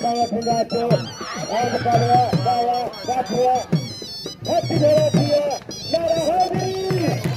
Bawa Pingato, Alcala, Bawa, Capua, Happy Heratia, Narahadi.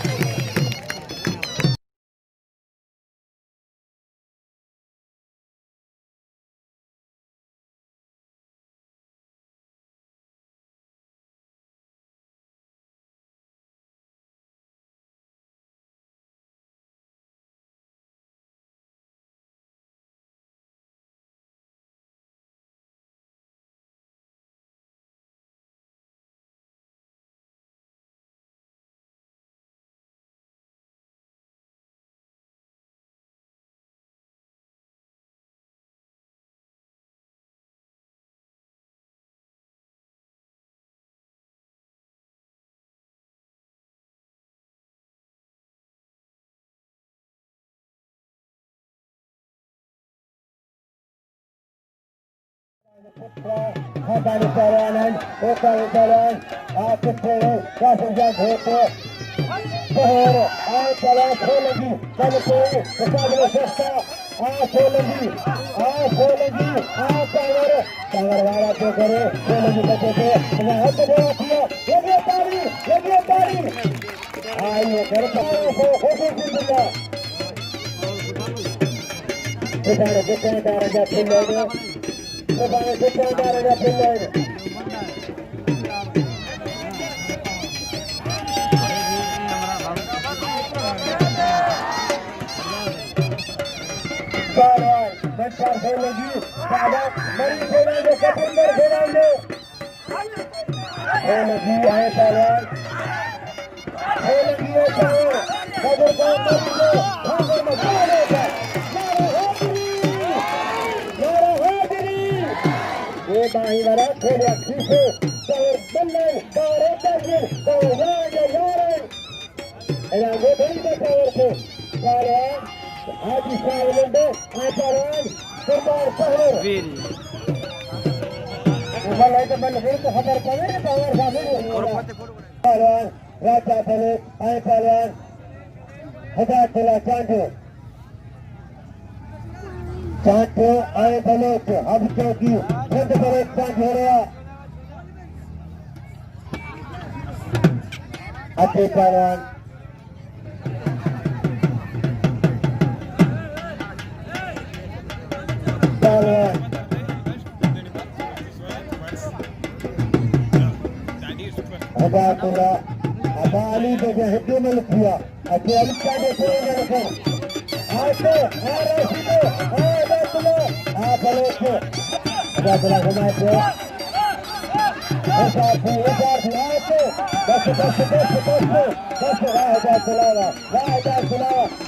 Hadani Saran, Okari Saran, Aakipur, Kasanjak Hoto, Bahar, Aakala, Kholagi, Kalipur, Kasagala Shasta, Kholagi, Kagar, Kagarwara Pekare, Kholagi Pekare, Rahat Bhatiya, Yagya Tari, Aye Karta, Hoto Sindhya. Isara Gupta Raja Pillai. Sebagai sekedar ada pilihan. Saran, bentar saya lagi. Sahabat, mari Fernando, Kapender Fernando. Saya lagi, ayah Saran. Saya lagi, ayah Saran. Kabar kabar itu, kabar masalah. ये बाही वाला खेल अच्छी से और बल्ले और तजर और यार इलाके बड़ी बचावर से सारे आज इस साल में आचार्य सरदार शहर वाला तो बल्ले तो खबर करे पावर सामने सारे राजा चले आचार्य हजार चला चांदो चांदो आए चले अब चौकी खुद पर एक चांद हो रहा अच्छे कारण हजार तोला अबाली जगह हिंदू में लिखिया अच्छे अभी क्या देखो आते आप लोग Jatulah kemaju. Satu, Raja Sulawa.